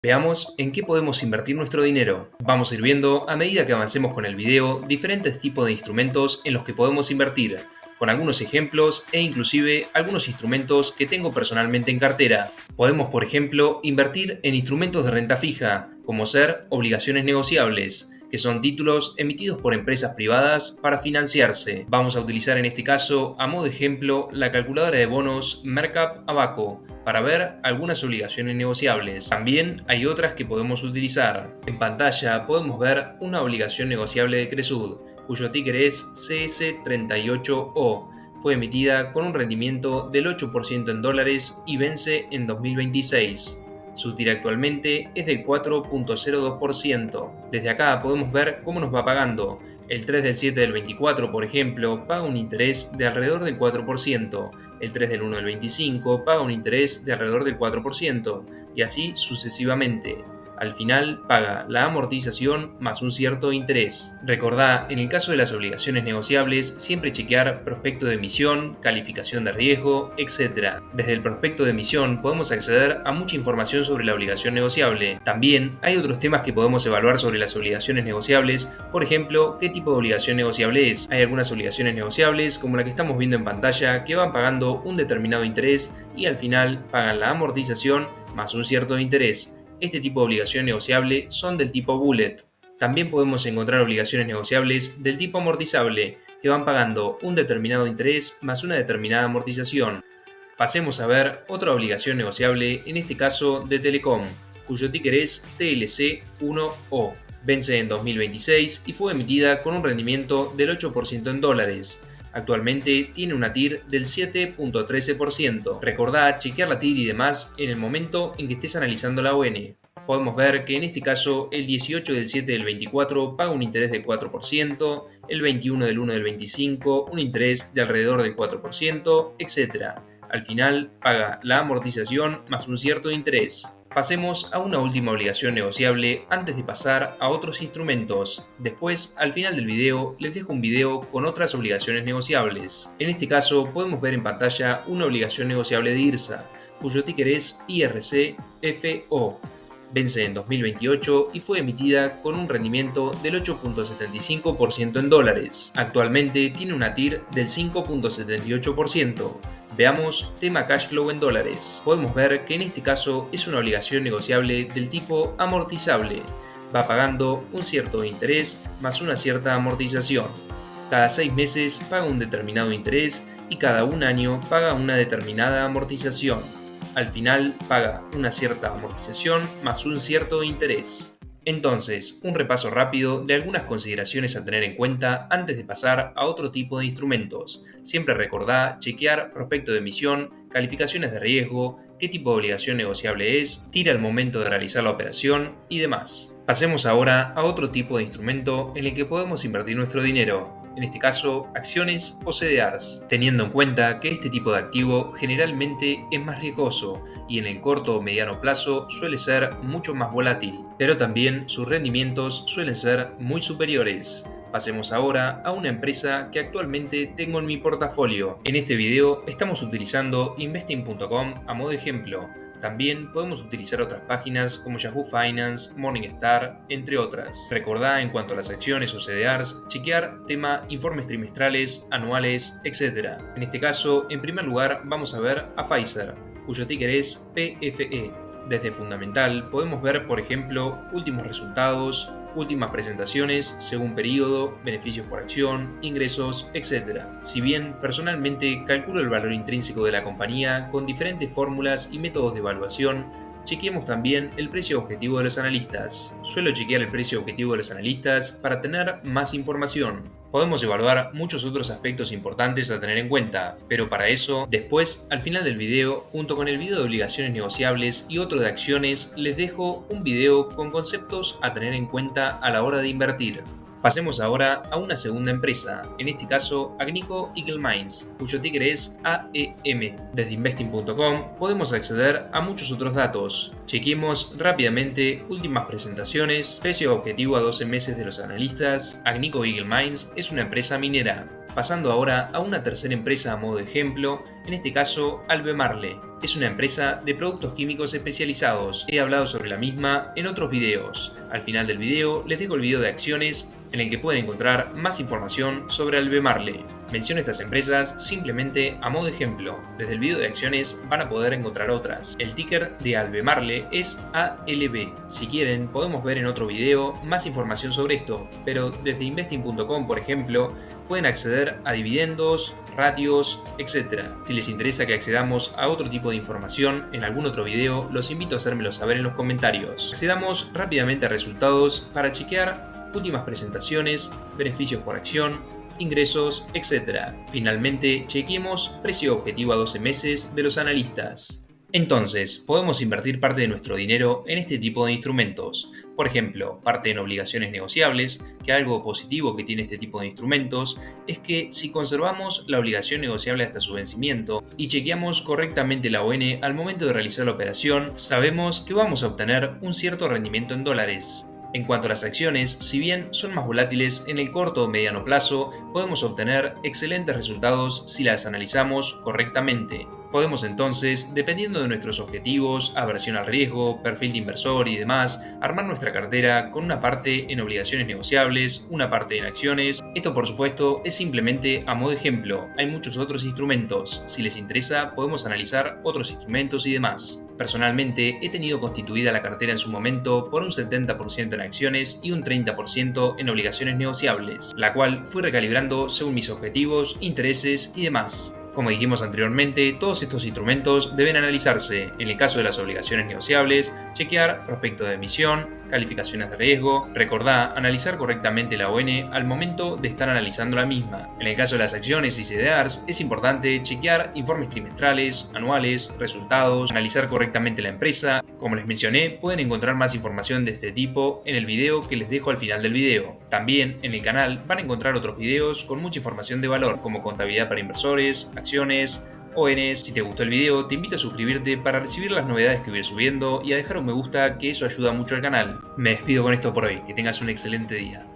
Veamos en qué podemos invertir nuestro dinero. Vamos a ir viendo, a medida que avancemos con el video, diferentes tipos de instrumentos en los que podemos invertir, con algunos ejemplos e inclusive algunos instrumentos que tengo personalmente en cartera. Podemos, por ejemplo, invertir en instrumentos de renta fija, como ser obligaciones negociables, que son títulos emitidos por empresas privadas para financiarse. Vamos a utilizar en este caso, a modo de ejemplo, la calculadora de bonos Mercap Abaco para ver algunas obligaciones negociables. También hay otras que podemos utilizar. En pantalla podemos ver una obligación negociable de Cresud, cuyo ticker es CS38O. Fue emitida con un rendimiento del 8% en dólares y vence en 2026. Su TIR actualmente es del 4.02%. Desde acá podemos ver cómo nos va pagando. El 3 del 7 del 24, por ejemplo, paga un interés de alrededor del 4%. El 3 del 1 del 25 paga un interés de alrededor del 4%. Y así sucesivamente. Al final paga la amortización más un cierto interés. Recordá, en el caso de las obligaciones negociables, siempre chequear prospecto de emisión, calificación de riesgo, etc. Desde el prospecto de emisión podemos acceder a mucha información sobre la obligación negociable. También hay otros temas que podemos evaluar sobre las obligaciones negociables, por ejemplo, qué tipo de obligación negociable es. Hay algunas obligaciones negociables, como la que estamos viendo en pantalla, que van pagando un determinado interés y al final pagan la amortización más un cierto interés. Este tipo de obligación negociable son del tipo bullet. También podemos encontrar obligaciones negociables del tipo amortizable, que van pagando un determinado interés más una determinada amortización. Pasemos a ver otra obligación negociable, en este caso de Telecom, cuyo ticker es TLC1O. Vence en 2026 y fue emitida con un rendimiento del 8% en dólares. Actualmente tiene una TIR del 7.13%. Recordá chequear la TIR y demás en el momento en que estés analizando la ON. Podemos ver que en este caso el 18 del 7 del 24 paga un interés del 4%, el 21 del 1 del 25 un interés de alrededor del 4%, etc. Al final paga la amortización más un cierto interés. Pasemos a una última obligación negociable antes de pasar a otros instrumentos. Después, al final del video, les dejo un video con otras obligaciones negociables. En este caso, podemos ver en pantalla una obligación negociable de IRSA, cuyo ticker es IRCFO. Vence en 2028 y fue emitida con un rendimiento del 8.75% en dólares. Actualmente tiene una TIR del 5.78%. Veamos tema cash flow en dólares. Podemos ver que en este caso es una obligación negociable del tipo amortizable. Va pagando un cierto interés más una cierta amortización. Cada 6 meses paga un determinado interés y cada un año paga una determinada amortización. Al final paga una cierta amortización más un cierto interés. Entonces, un repaso rápido de algunas consideraciones a tener en cuenta antes de pasar a otro tipo de instrumentos. Siempre recordá chequear prospecto de emisión, calificaciones de riesgo, qué tipo de obligación negociable es, tira al momento de realizar la operación y demás. Pasemos ahora a otro tipo de instrumento en el que podemos invertir nuestro dinero. En este caso, acciones o CDRs, teniendo en cuenta que este tipo de activo generalmente es más riesgoso y en el corto o mediano plazo suele ser mucho más volátil, pero también sus rendimientos suelen ser muy superiores. Pasemos ahora a una empresa que actualmente tengo en mi portafolio. En este video estamos utilizando investing.com a modo de ejemplo. También podemos utilizar otras páginas como Yahoo Finance, Morningstar, entre otras. Recordá en cuanto a las acciones o CDRs, chequear tema informes trimestrales, anuales, etc. En este caso, en primer lugar vamos a ver a Pfizer, cuyo ticker es PFE. Desde Fundamental podemos ver, por ejemplo, últimos resultados, últimas presentaciones según periodo, beneficios por acción, ingresos, etc. Si bien personalmente calculo el valor intrínseco de la compañía con diferentes fórmulas y métodos de evaluación, chequeemos también el precio objetivo de los analistas. Suelo chequear el precio objetivo de los analistas para tener más información. Podemos evaluar muchos otros aspectos importantes a tener en cuenta, pero para eso, después, al final del video, junto con el video de obligaciones negociables y otro de acciones, les dejo un video con conceptos a tener en cuenta a la hora de invertir. Pasemos ahora a una segunda empresa, en este caso Agnico Eagle Mines, cuyo ticker es AEM. Desde investing.com podemos acceder a muchos otros datos. Chequemos rápidamente últimas presentaciones, precio objetivo a 12 meses de los analistas. Agnico Eagle Mines es una empresa minera. Pasando ahora a una tercera empresa a modo de ejemplo, en este caso Albemarle. Es una empresa de productos químicos especializados. He hablado sobre la misma en otros videos. Al final del video les dejo el video de acciones en el que pueden encontrar más información sobre Albemarle. Menciono estas empresas simplemente a modo de ejemplo. Desde el video de acciones van a poder encontrar otras. El ticker de Albemarle es ALB. Si quieren podemos ver en otro video más información sobre esto, pero desde investing.com, por ejemplo, pueden acceder a dividendos, ratios, etc. Si les interesa que accedamos a otro tipo de información en algún otro video, los invito a hacérmelo saber en los comentarios. Accedamos rápidamente a resultados para chequear últimas presentaciones, beneficios por acción, ingresos, etc. Finalmente, chequeemos precio objetivo a 12 meses de los analistas. Entonces, podemos invertir parte de nuestro dinero en este tipo de instrumentos. Por ejemplo, parte en obligaciones negociables, que algo positivo que tiene este tipo de instrumentos es que si conservamos la obligación negociable hasta su vencimiento y chequeamos correctamente la ON al momento de realizar la operación, sabemos que vamos a obtener un cierto rendimiento en dólares. En cuanto a las acciones, si bien son más volátiles en el corto o mediano plazo, podemos obtener excelentes resultados si las analizamos correctamente. Podemos entonces, dependiendo de nuestros objetivos, aversión al riesgo, perfil de inversor y demás, armar nuestra cartera con una parte en obligaciones negociables, una parte en acciones. Esto por supuesto es simplemente a modo de ejemplo, hay muchos otros instrumentos. Si les interesa podemos analizar otros instrumentos y demás. Personalmente he tenido constituida la cartera en su momento por un 70% en acciones y un 30% en obligaciones negociables, la cual fui recalibrando según mis objetivos, intereses y demás. Como dijimos anteriormente, todos estos instrumentos deben analizarse. En el caso de las obligaciones negociables, chequear prospecto de emisión, calificaciones de riesgo. Recordá analizar correctamente la ON al momento de estar analizando la misma. En el caso de las acciones y CDRs, es importante chequear informes trimestrales, anuales, resultados, analizar correctamente la empresa. Como les mencioné, pueden encontrar más información de este tipo en el video que les dejo al final del video. También en el canal van a encontrar otros videos con mucha información de valor, como contabilidad para inversores, acciones, ONs. Si te gustó el video, te invito a suscribirte para recibir las novedades que voy subiendo y a dejar un me gusta, que eso ayuda mucho al canal. Me despido con esto por hoy, que tengas un excelente día.